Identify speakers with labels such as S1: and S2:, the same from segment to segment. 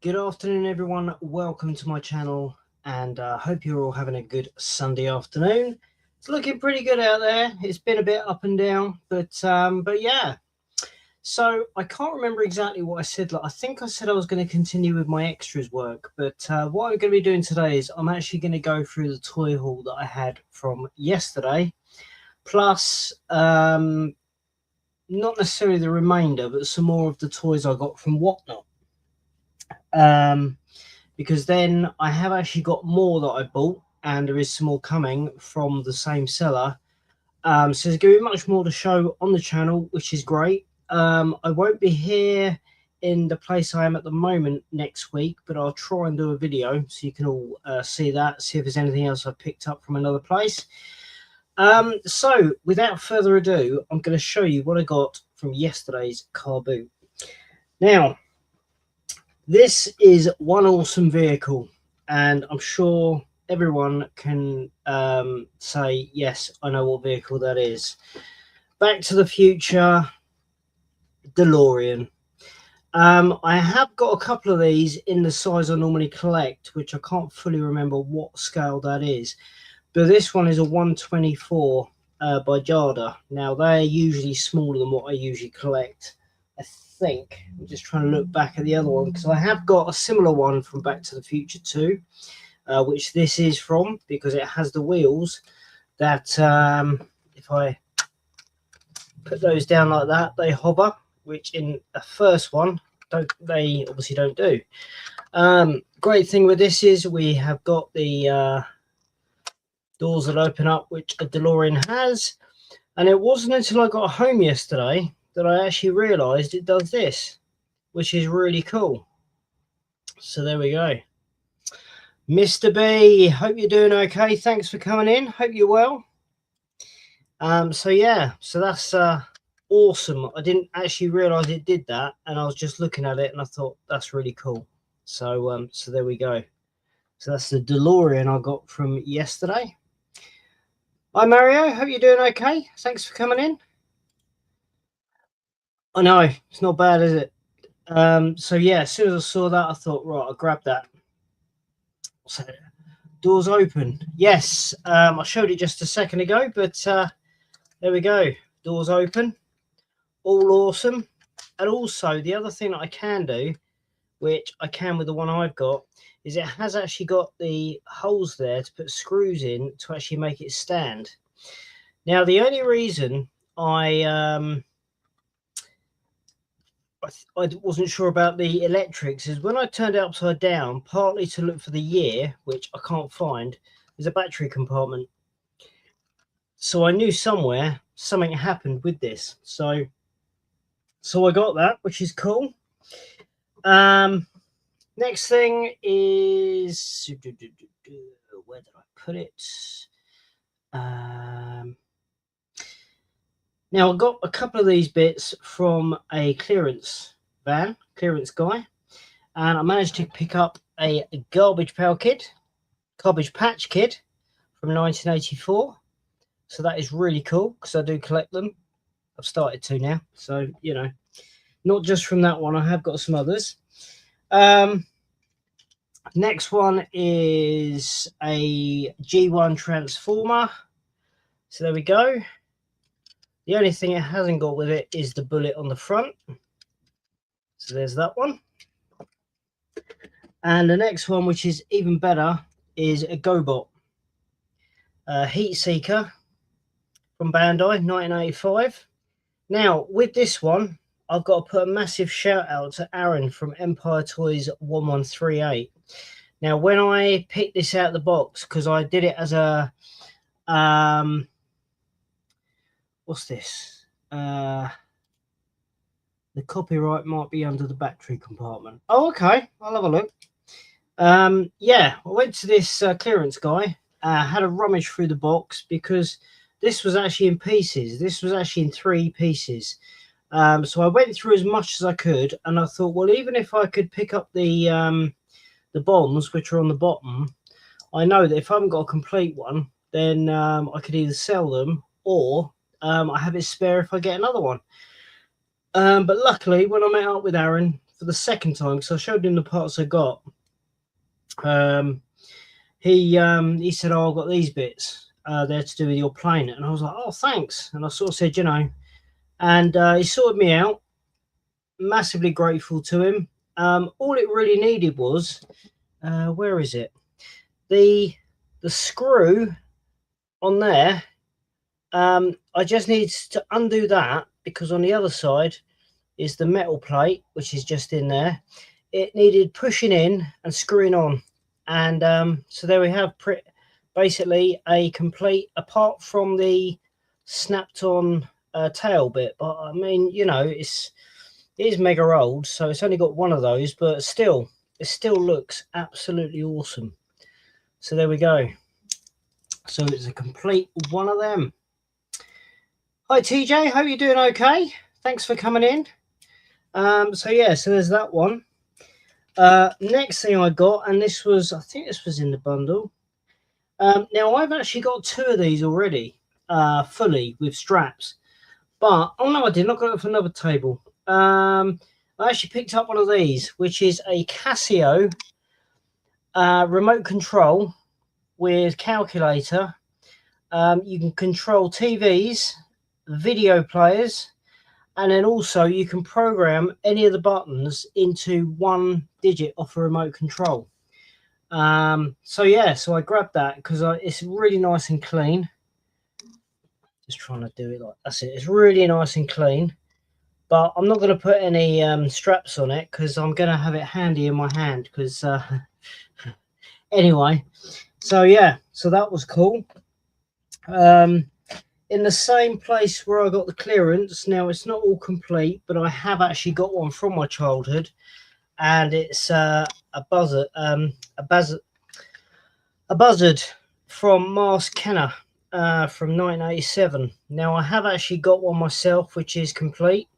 S1: Good afternoon, everyone. Welcome to my channel, and hope you're all having a good Sunday afternoon. It's looking pretty good out there. It's been a bit up and down, but yeah. So I can't remember exactly what I said. Like, I think I said I was going to continue with my extras work, but what I'm going to be doing today is I'm actually going to go through the toy haul that I had from yesterday, plus not necessarily the remainder, but some more of the toys I got from Whatnot. Because then I have actually got more that I bought, and there is some more coming from the same seller. So there's going to be much more to show on the channel, which is great. I won't be here in the place I am at the moment next week, but I'll try and do a video so you can all see that, see if there's anything else I picked up from another place. So without further ado, I'm going to show you what I got from yesterday's car boot. Now, this is one awesome vehicle, and I'm sure everyone can say, yes, I know what vehicle that is. Back to the Future DeLorean. I have got a couple of these in the size I normally collect, which I can't fully remember what scale that is. But this one is a 124 by Jada. Now, they're usually smaller than what I usually collect. I think I'm just trying to look back at the other one, because I have got a similar one from Back to the Future 2, which this is from, because it has the wheels that if I put those down like that, they hover, which in the first one they obviously don't do. Great thing with this is we have got the doors that open up, which a DeLorean has, and it wasn't until I got home yesterday that I actually realized it does this, which is really cool. So there we go. Mr. B, hope you're doing okay. Thanks for coming in. Hope you're well. So yeah, so that's awesome. I didn't actually realize it did that, and I was just looking at it and I thought that's really cool. So so there we go. So that's the DeLorean I got from yesterday. Hi Mario, hope you're doing okay. Thanks for coming in. I know, it's not bad, is it? So yeah, as soon as I saw that, I thought, right, I'll grab that. So doors open. Yes, I showed it just a second ago, but there we go. Doors open. All awesome. And also, the other thing that I can do, which I can with the one I've got, is it has actually got the holes there to put screws in to actually make it stand. Now, the only reason I wasn't sure about the electrics is when I turned it upside down, partly to look for the year, which I can't find, there's a battery compartment. So I knew somewhere something happened with this. So I got that, which is cool. Next thing is, where did I put it? Now, I got a couple of these bits from a clearance guy, and I managed to pick up a Garbage Patch Kid from 1984. So that is really cool, because I do collect them. I've started to now, so you know, not just from that one. I have got some others. Next one is a G1 Transformer. So there we go. The only thing it hasn't got with it is the bullet on the front. So there's that one. And the next one, which is even better, is a GoBot Heat Seeker from Bandai, 1985. Now, with this one, I've got to put a massive shout out to Aaron from Empire Toys 1138. Now, when I picked this out of the box, because I did it as a what's this? The copyright might be under the battery compartment. Oh, okay. I'll have a look. Yeah, I went to this clearance guy, had a rummage through the box, because this was actually in pieces. This was actually in 3 pieces. So I went through as much as I could, and I thought, well, even if I could pick up the bombs, which are on the bottom, I know that if I haven't got a complete one, then I could either sell them, or I have it spare if I get another one. But luckily, when I met up with Aaron for for the second time, because I showed him the parts I got. He said, "Oh, I've got these bits. They're to do with your plane." And I was like, "Oh, thanks." And I sort of said, you know, and he sorted me out. Massively grateful to him. All it really needed was, where is it? The screw on there. I just need to undo that, because on the other side is the metal plate, which is just in there. It needed pushing in and screwing on, and so there we have basically a complete, apart from the snapped on tail bit. But I mean, you know, it is mega old, so it's only got one of those, but still, it still looks absolutely awesome. So there we go. So it's a complete one of them. Hi TJ, hope you're doing okay. Thanks for coming in. So yeah, so there's that one. Next thing I got, and this was, I think this was in the bundle. Now I've actually got two of these already, fully with straps. But oh no, I did not got it for another table. I actually picked up one of these, which is a Casio remote control with calculator. You can control TVs, video players, and then also you can program any of the buttons into one digit off a remote control. So yeah, so I grabbed that because it's really nice and clean. Just trying to do it like that's it. It's really nice and clean, but I'm not going to put any straps on it because I'm going to have it handy in my hand. Because anyway, so yeah, so that was cool. In the same place where I got the clearance. Now it's not all complete, but I have actually got one from my childhood, and it's a buzzard, a buzzard from Mars Kenner from 1987. Now I have actually got one myself, which is complete,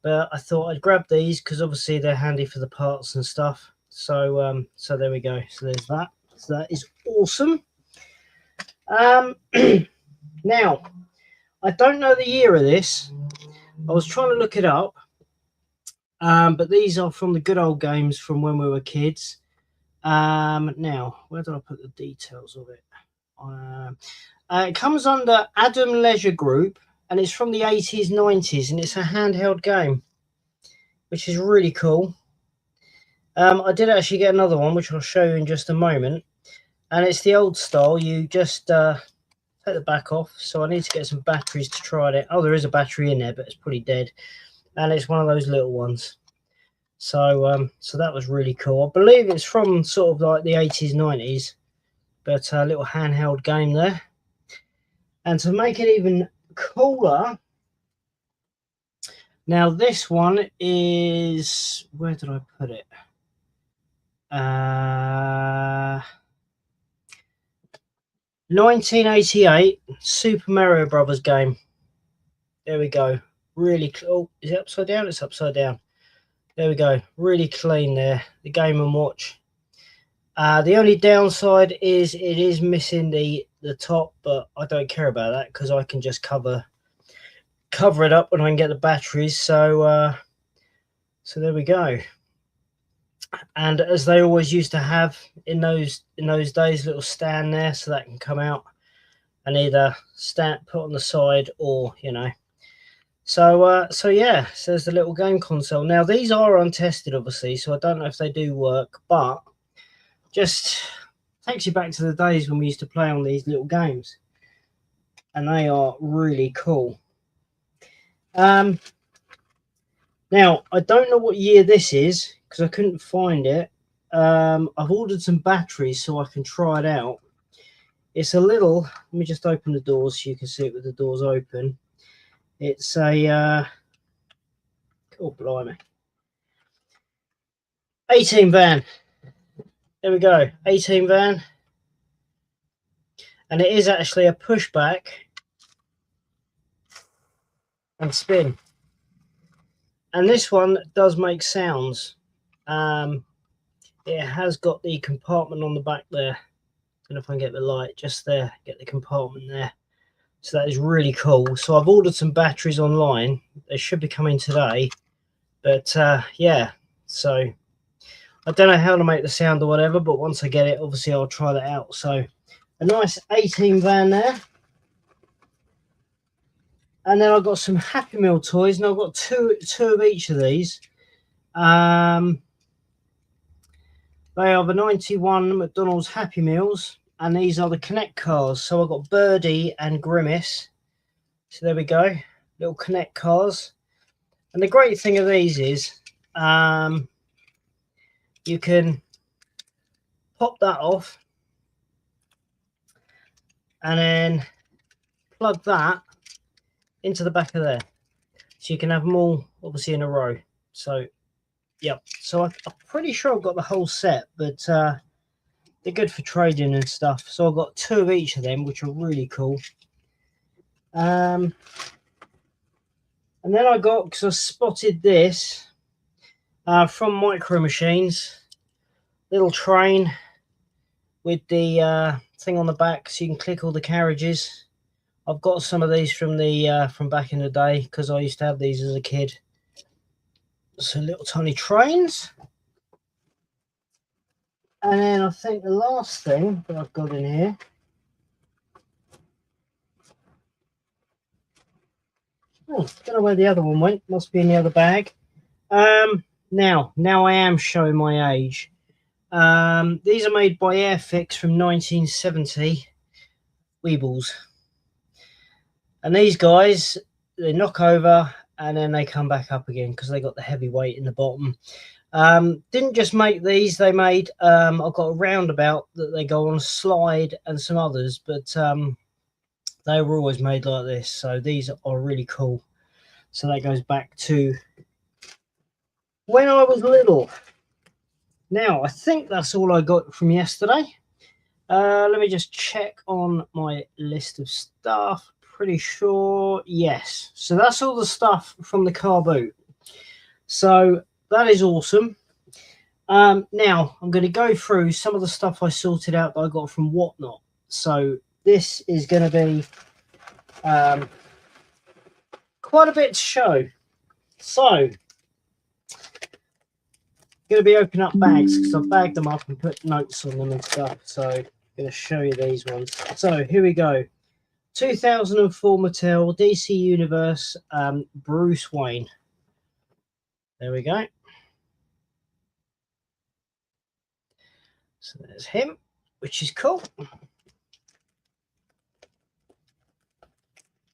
S1: but I thought I'd grab these because obviously they're handy for the parts and stuff. So so there we go. So there's that. So that is awesome. Now, I don't know the year of this. I was trying to look it up, but these are from the good old games from when we were kids. Now, where did I put the details of it? It comes under Adam Leisure Group, and it's from the 80s, 90s, and it's a handheld game, which is really cool. I did actually get another one, which I'll show you in just a moment, and it's the old style. You just take the back off. So I need to get some batteries to try it. Oh, there is a battery in there, but it's pretty dead, and it's one of those little ones. So so that was really cool. I believe it's from sort of like the 80s, 90s, but a little handheld game there. And to make it even cooler, now this one is, where did I put it? 1988 Super Mario Brothers game. There we go. Really cool. Is it upside down? It's upside down. There we go. Really clean there. The Game & Watch. The only downside is it is missing the top, but I don't care about that because I can just cover it up when I can get the batteries. So so there we go. And as they always used to have in those days, little stand there so that can come out and either put on the side, or you know. So so yeah, so there's the little game console. Now these are untested obviously, so I don't know if they do work, but just takes you back to the days when we used to play on these little games, and they are really cool. Now I don't know what year this is because I couldn't find it. I've ordered some batteries so I can try it out. It's a little, let me just open the doors so you can see it with the doors open. It's a oh blimey, 18 van. There we go, 18 van, and it is actually a pushback and spin, and this one does make sounds. It has got the compartment on the back there. I don't know if I can get the light just there, get the compartment there. So that is really cool. So I've ordered some batteries online. They should be coming today, but yeah, So I don't know how to make the sound or whatever, but once I get it, obviously I'll try that out. So a nice 18 van there. And then I've got some Happy Meal toys, and I've got two of each of these. They are the 91 McDonald's Happy Meals, and these are the Connect cars. So I've got Birdie and Grimace. So there we go, little Connect cars. And the great thing of these is you can pop that off and then plug that into the back of there, so you can have them all obviously in a row. So yep, so I'm pretty sure I've got the whole set, but they're good for trading and stuff. So I've got two of each of them, which are really cool. And then I got, because I spotted this from Micro Machines, little train with the thing on the back, so you can click all the carriages. I've got some of these from the from back in the day, because I used to have these as a kid. So little tiny trains. And then I think the last thing that I've got in here, oh, don't know where the other one went, must be in the other bag. Now I am showing my age. These are made by Airfix from 1970, Weebles. And these guys, they knock over and then they come back up again because they got the heavy weight in the bottom. Didn't just make these, they made I've got a roundabout that they go on a slide and some others, but they were always made like this. So these are really cool. So that goes back to when I was little. Now I think that's all I got from yesterday. Let me just check on my list of stuff. Pretty sure, yes. So that's all the stuff from the car boot. So that is awesome. Now I'm going to go through some of the stuff I sorted out that I got from Whatnot. So this is going to be quite a bit to show. So I'm going to be opening up bags because I've bagged them up and put notes on them and stuff. So I'm going to show you these ones. So here we go. 2004 Mattel DC Universe Bruce Wayne. There we go. So there's him, which is cool.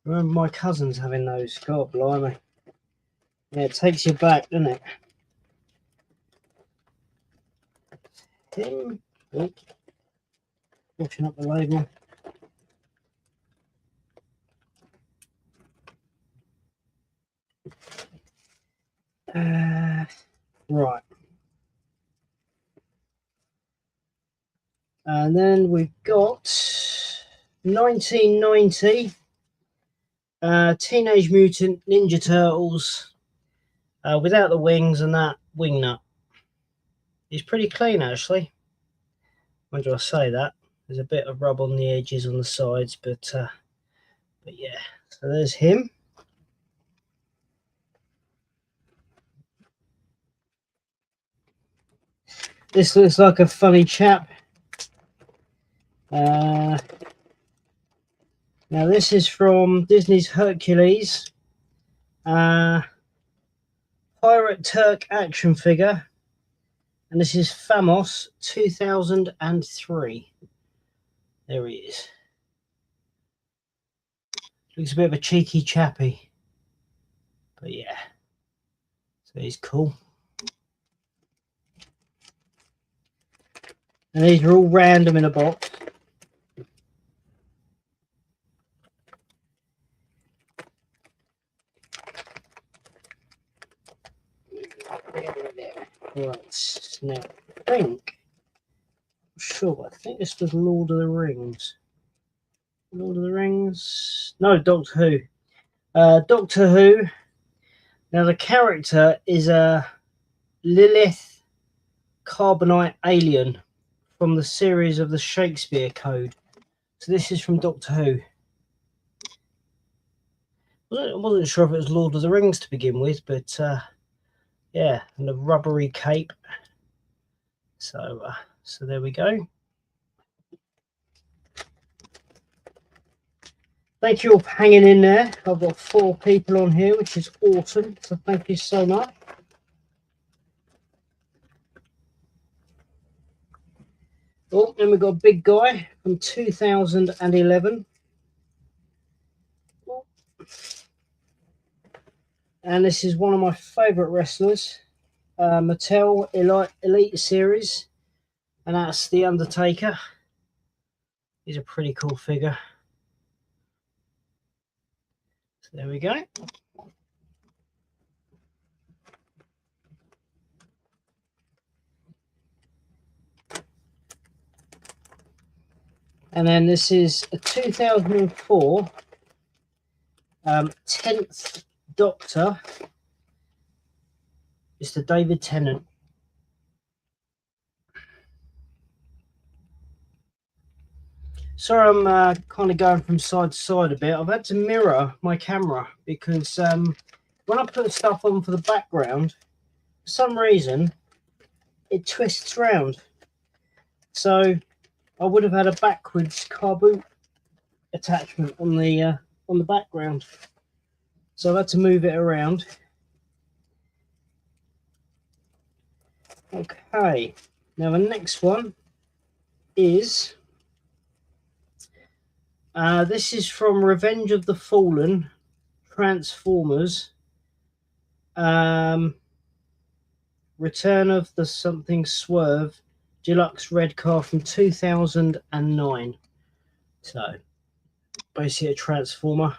S1: Remember my cousins having those. God blimey. Yeah, it takes you back, doesn't it? Him. Oh, washing up the label. Right. And then we've got 1990 Teenage Mutant Ninja Turtles without the wings and that wing nut. He's pretty clean actually. When do I say that? There's a bit of rub on the edges on the sides, but yeah. So there's him. This looks like a funny chap. Now this is from Disney's Hercules. Pirate Turk action figure. And this is Famos 2003. There he is. Looks a bit of a cheeky chappy. But yeah. So he's cool. And these are all random in a box. Right, now I think this was Lord of the Rings. Lord of the Rings? No, Doctor Who. Doctor Who. Now the character is a Lilith Carbonite alien from the series of the Shakespeare Code. So this is from Doctor Who. I wasn't sure if it was Lord of the Rings to begin with, but yeah, and a rubbery cape. So so there we go. Thank you all for hanging in there. I've got 4 people on here, which is awesome. So thank you so much. Oh, then we've got a big guy from 2011. And this is one of my favourite wrestlers, Mattel Elite Series. And that's The Undertaker. He's a pretty cool figure. So there we go. And then this is a 2004 10th Doctor. It's the David Tennant. Sorry, I'm kind of going from side to side a bit. I've had to mirror my camera because when I put stuff on for the background, for some reason, it twists round. So I would have had a backwards car boot attachment on the background. So I've had to move it around. Okay, now the next one is this is from Revenge of the Fallen Transformers. Return of the Something Swerve Deluxe Red Car from 2009. So basically a Transformer.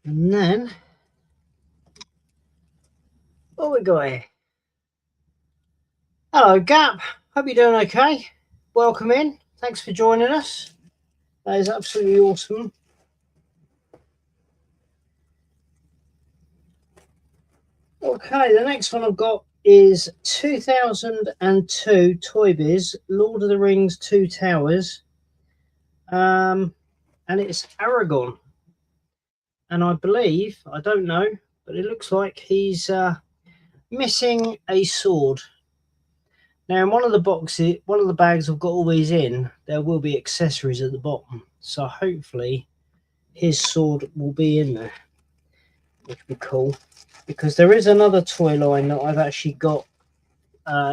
S1: And then what we got here? Hello Gap, hope you're doing okay. Welcome in, thanks for joining us. That is absolutely awesome. Okay, the next one I've got is 2002 Toy Biz Lord of the Rings 2 Towers. And it's Aragorn. And I believe, I don't know, but it looks like he's missing a sword. Now, in one of the boxes, one of the bags I've got all these in, there will be accessories at the bottom. So hopefully his sword will be in there, which would be cool. Because there is another toy line that I've actually got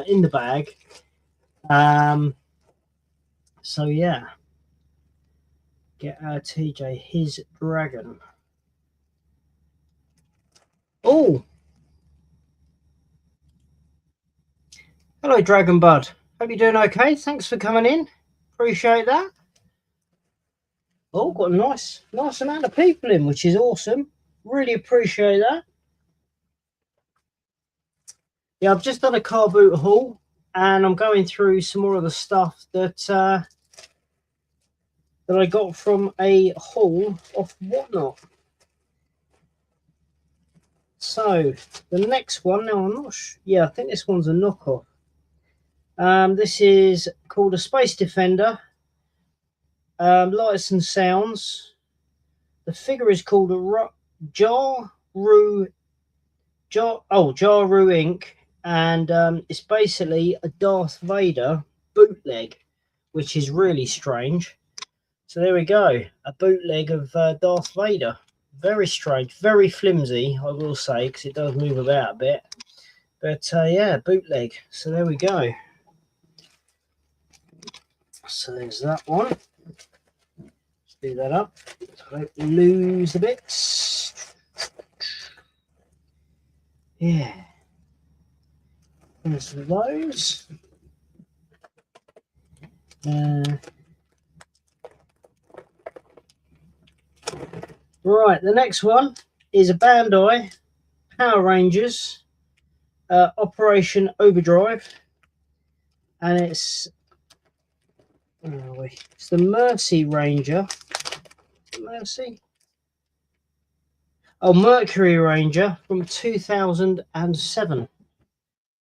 S1: in the bag. So yeah, get our TJ his dragon. Oh, hello Dragon Bud. Hope you're doing okay. Thanks for coming in. Appreciate that. Oh, got a nice amount of people in, which is awesome. Really appreciate that. Yeah, I've just done a car boot haul, and I'm going through some more of the stuff that I got from a haul off Whatnot. So the next one, now I'm not sure. Yeah, I think this one's a knockoff. This is called a Space Defender. Lights and Sounds. The figure is called a Jaru Inc. And it's basically a Darth Vader bootleg, which is really strange. So there we go, a bootleg of Darth Vader. Very strange, very flimsy, I will say, because it does move about a bit. But yeah, bootleg. So there we go. So there's that one. Let's do that up so I don't lose the bits. Yeah. There's those. Right, the next one is a Bandai Power Rangers Operation Overdrive, and it's where are we? It's the Mercy Ranger. Mercy? Oh, Mercury Ranger from 2007.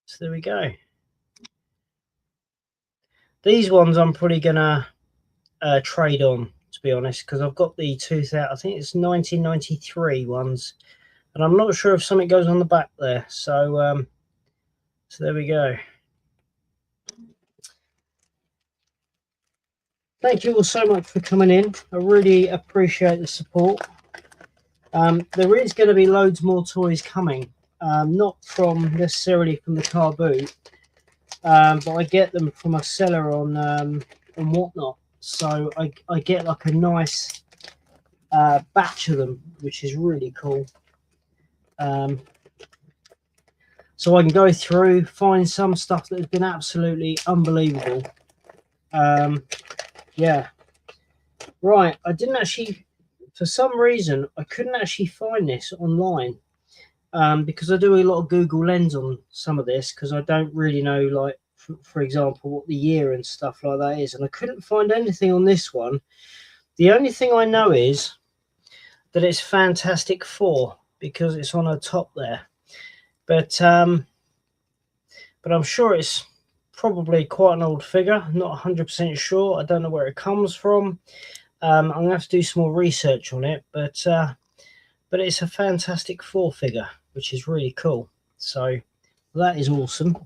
S1: So there we go. These ones I'm probably gonna trade on, to be honest, because I've got the 2000, I think it's 1993 ones, and I'm not sure if something goes on the back there. So so there we go. Thank you all so much for coming in. I really appreciate the support. There is going to be loads more toys coming, not from necessarily from the car boot, but I get them from a seller on Whatnot. So I get like a nice batch of them, which is really cool. So I can go through, find some stuff that has been absolutely unbelievable. Yeah. Right, I didn't actually, for some reason, I couldn't actually find this online, because I do a lot of Google Lens on some of this, because I don't really know, like, for example, what the year and stuff like that is, and I couldn't find anything on this one. The only thing I know is that it's Fantastic Four, because it's on the top there, but I'm sure it's probably quite an old figure. Not 100% sure. I don't know where it comes from. I'm gonna have to do some more research on it, but it's a Fantastic Four figure, which is really cool. So that is awesome.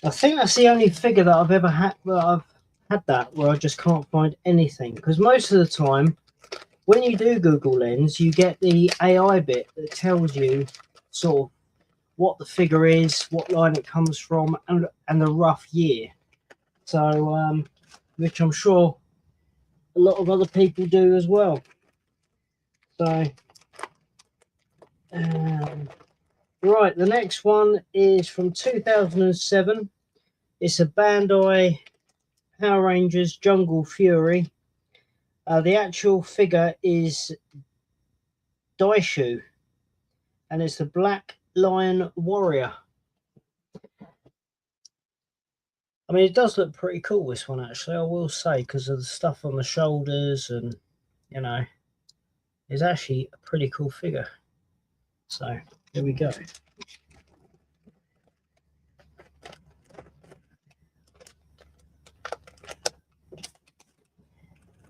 S1: I think that's the only figure that I've ever had where I just can't find anything, because most of the time when you do Google Lens, you get the AI bit that tells you sort of what the figure is, what line it comes from, and the rough year. So which I'm sure a lot of other people do as well. So right, the next one is from 2007. It's a Bandai Power Rangers Jungle Fury. The actual figure is Daishu, and it's the Black Lion Warrior. I mean, it does look pretty cool, this one, actually, I will say, because of the stuff on the shoulders, and, you know, it's actually a pretty cool figure. So, here we go.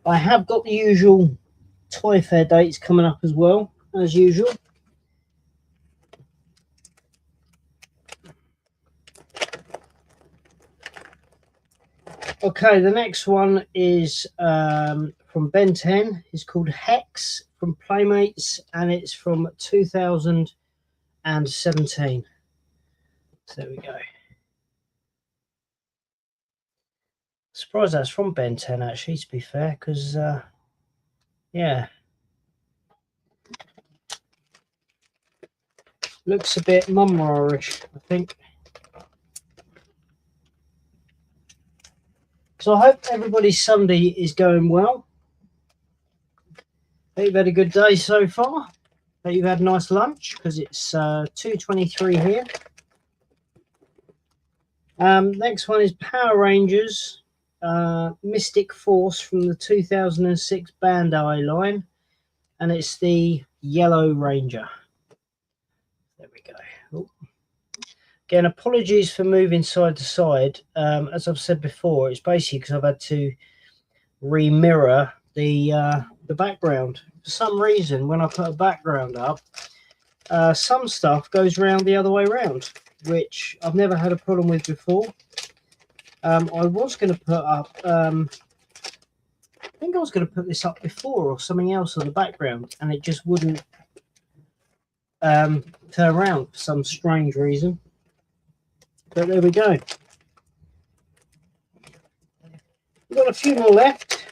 S1: I have got the usual Toy Fair dates coming up as well, as usual. Okay, the next one is from Ben 10. It's called Hex from Playmates, and it's from 2017. So there we go. Surprised that's from Ben 10, actually, to be fair, because yeah, looks a bit Mumra-ish, I think. So I hope everybody's Sunday is going well. Hope you've had a good day so far. Hope you've had a nice lunch, because it's 2:23 here. Next one is Power Rangers Mystic Force from the 2006 Bandai line, and it's the Yellow Ranger. There we go. Oh. Again, apologies for moving side to side. As I've said before, it's basically because I've had to remirror the background. For some reason, when I put a background up, some stuff goes around the other way around, which I've never had a problem with before. I was going to put up, I think I was going to put this up before, or something else on the background, and it just wouldn't turn around for some strange reason. But there we go. We've got a few more left.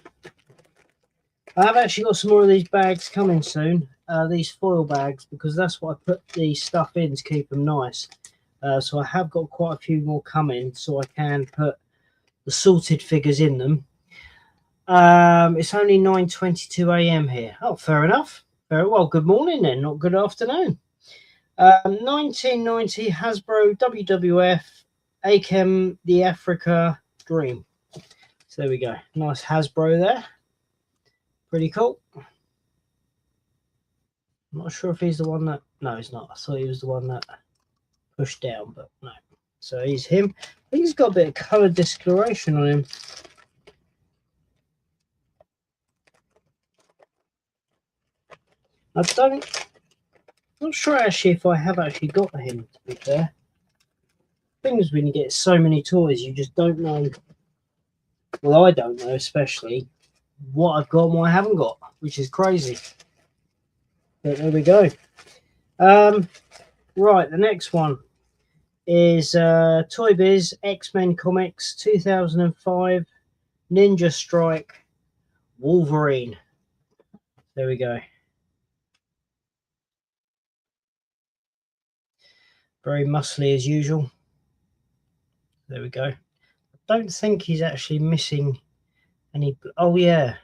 S1: I have actually got some more of these bags coming soon, these foil bags, because that's what I put the stuff in to keep them nice. So I have got quite a few more coming, so I can put the sorted figures in them. It's only 9:22 AM here. Oh, fair enough. Very well. Good morning then, not good afternoon. 1990 Hasbro WWF Akem the Africa Dream. So there we go. Nice Hasbro there. Pretty cool. I'm not sure if he's the one that... No, he's not. I thought he was the one that push down, but no. So he's him. I think he's got a bit of colour discoloration on him. I'm not sure actually if I have actually got him, to be fair. Things when you get so many toys, you just don't know. Well, I don't know, especially what I've got and what I haven't got, which is crazy. But there we go. Right, the next one is Toy Biz X-Men Comics 2005 Ninja Strike Wolverine. There we go. Very muscly as usual. There we go. I don't think he's actually missing any. Oh yeah,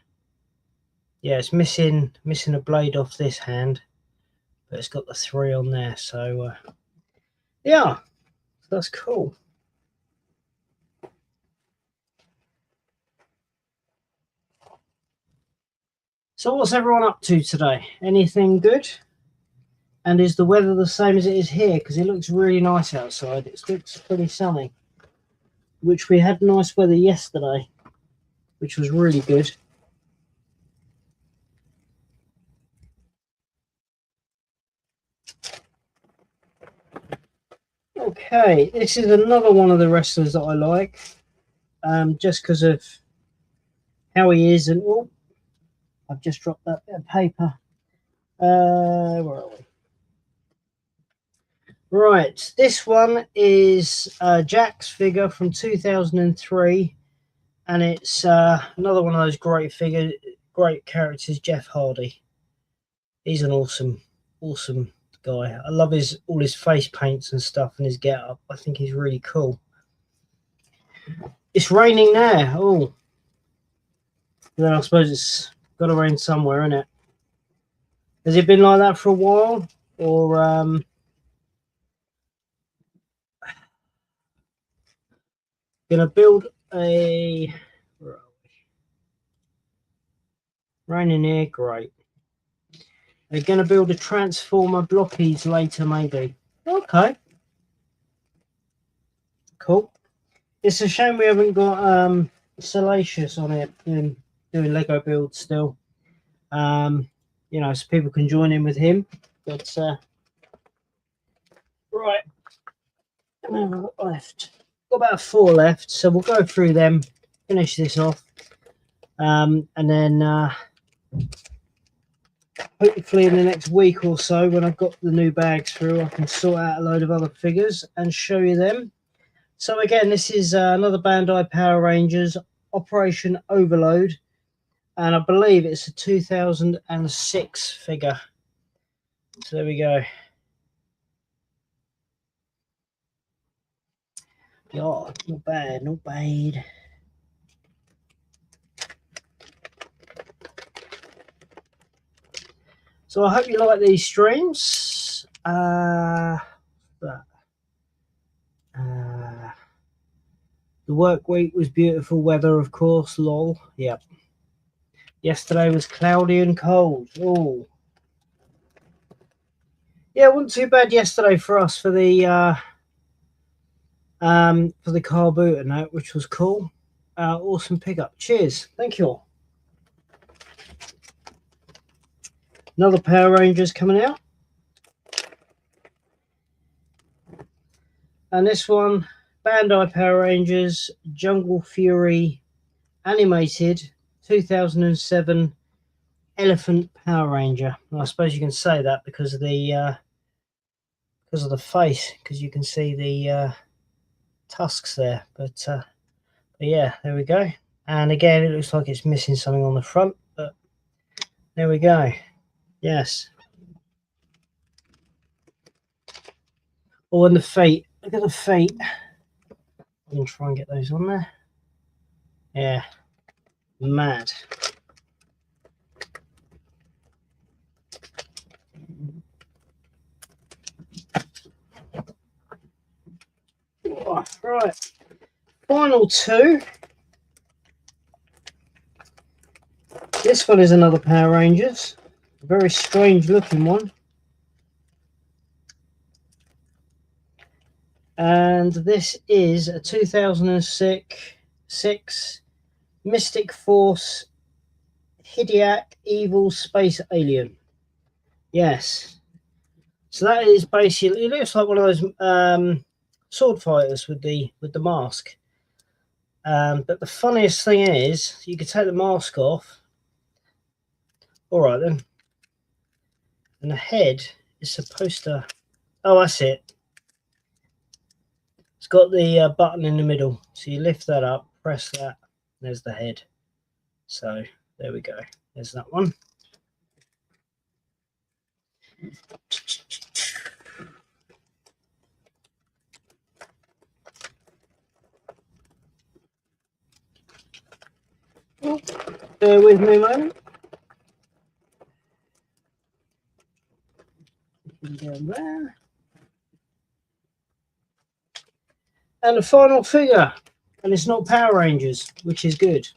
S1: yeah, it's missing a blade off this hand, but it's got the 3 on there. So yeah, that's cool. So what's everyone up to today? Anything good? And is the weather the same as it is here? Because it looks really nice outside. It looks pretty sunny, which we had nice weather yesterday, which was really good. Okay, this is another one of the wrestlers that I like, just because of how he is. And oh, I've just dropped that bit of paper. Where are we? Right, this one is Jack's figure from 2003, and it's another one of those great characters, Jeff Hardy. He's an awesome guy. I love all his face paints and stuff and his get-up. I think he's really cool. It's raining there. Oh, then I suppose it's got to rain somewhere, isn't it? Has it been like that for a while, or gonna build a raining here? Great. They're gonna build a Transformer blockies later, maybe. Okay, cool. It's a shame we haven't got Salacious on it doing Lego builds still. You know, so people can join in with him. But right, left. Got about 4 left, so we'll go through them, finish this off, and then hopefully in the next week or so, when I've got the new bags through, I can sort out a load of other figures and show you them. So again, this is another Bandai Power Rangers Operation Overload, and I believe it's a 2006 figure. So there we go. Yeah, not bad, not bad. So I hope you like these streams. The work week was beautiful weather, of course. Lol. Yep. Yesterday was cloudy and cold. Oh. Yeah, it wasn't too bad yesterday for us for the car boot and that, which was cool. Awesome pickup. Cheers. Thank you all. Another Power Rangers coming out. And this one, Bandai Power Rangers Jungle Fury animated 2007 Elephant Power Ranger. And I suppose you can say that because of the face, because you can see the tusks there. But yeah, there we go. And again, it looks like it's missing something on the front, but there we go. Yes. Oh, and the feet. Look at the feet. I'm going to try and get those on there. Yeah. Mad. Oh, right. Final 2. This one is another Power Rangers. A very strange looking one. And this is a 2006 Mystic Force Hidiac Evil Space Alien. Yes. So that is basically, it looks like one of those sword fighters with the mask. But the funniest thing is, you can take the mask off. All right then. And the head is supposed to... Oh, that's it. It's got the button in the middle. So you lift that up, press that. There's the head. So there we go. There's that one. Bear with me a moment. Down there. And the final figure. And it's not Power Rangers, which is good.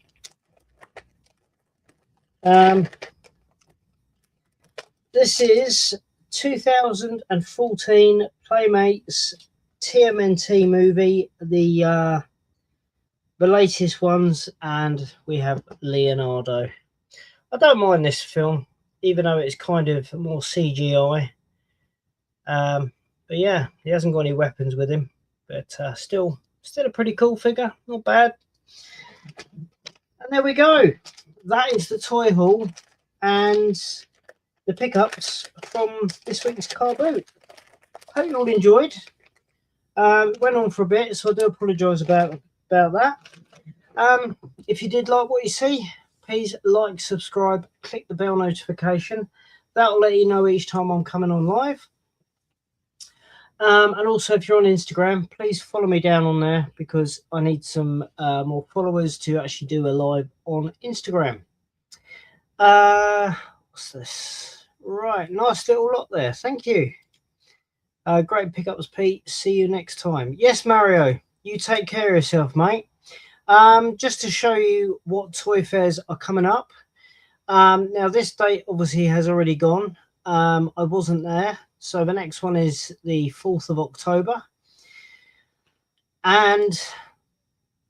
S1: This is 2014 Playmates TMNT movie, the latest ones, and we have Leonardo. I don't mind this film, even though it's kind of more CGI. But yeah, he hasn't got any weapons with him, but still a pretty cool figure, not bad. And there we go. That is the toy haul and the pickups from this week's car boot. Hope you all enjoyed. Went on for a bit, so I do apologise about that. If you did like what you see, please like, subscribe, click the bell notification. That'll let you know each time I'm coming on live. And also, if you're on Instagram, please follow me down on there, because I need some more followers to actually do a live on Instagram. What's this? Right, nice little lot there. Thank you. Great pickups, Pete. See you next time. Yes, Mario, you take care of yourself, mate. Just to show you what toy fairs are coming up. Now, this date obviously has already gone. I wasn't there. So the next one is the 4th of October. And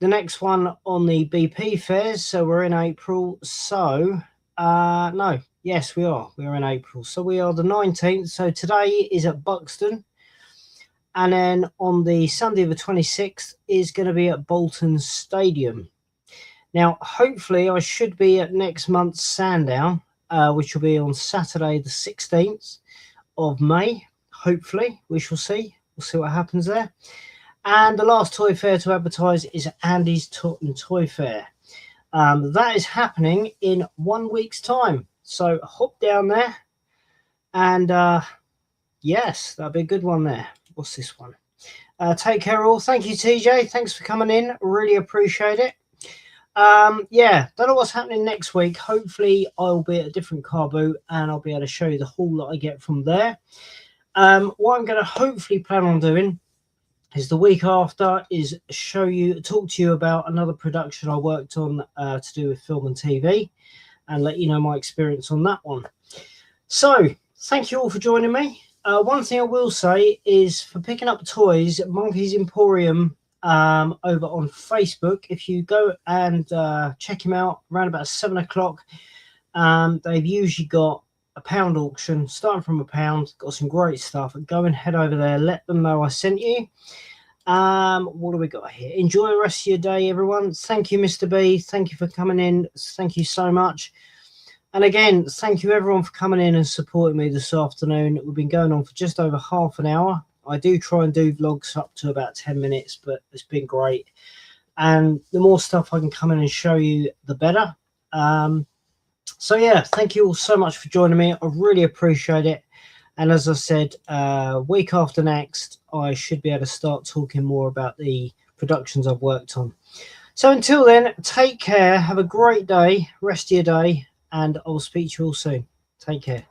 S1: the next one on the BP fairs. So we're in April. So, no. Yes, we are. We are in April. So we are the 19th. So today is at Buxton. And then on the Sunday the 26th is going to be at Bolton Stadium. Now, hopefully I should be at next month's Sandown, which will be on Saturday the 16th of May. Hopefully. We shall see. We'll see what happens there. And the last toy fair to advertise is Andy's Tottenham Toy Fair. That is happening in 1 week's time. So hop down there, and yes, that'll be a good one there. What's this one? Take care all. Thank you, TJ. Thanks for coming in. Really appreciate it. Yeah, don't know what's happening next week. Hopefully I'll be at a different car boot and I'll be able to show you the haul that I get from there. What I'm going to hopefully plan on doing is the week after is talk to you about another production I worked on to do with film and TV, and let you know my experience on that one. So thank you all for joining me. One thing I will say is, for picking up toys, Monkey's Emporium over on Facebook, if you go and check him out around about 7 o'clock, they've usually got a £1 auction starting from £1. Got some great stuff. Go and head over there, let them know I sent you. What do we got here? Enjoy the rest of your day, everyone. Thank you, Mr. B. Thank you for coming in. Thank you so much. And again, thank you everyone for coming in and supporting me this afternoon. We've been going on for just over half an hour. I do try and do vlogs up to about 10 minutes, but it's been great. And the more stuff I can come in and show you, the better. So yeah, thank you all so much for joining me. I really appreciate it. And as I said, week after next, I should be able to start talking more about the productions I've worked on. So until then, take care. Have a great day, rest of your day, and I'll speak to you all soon. Take care.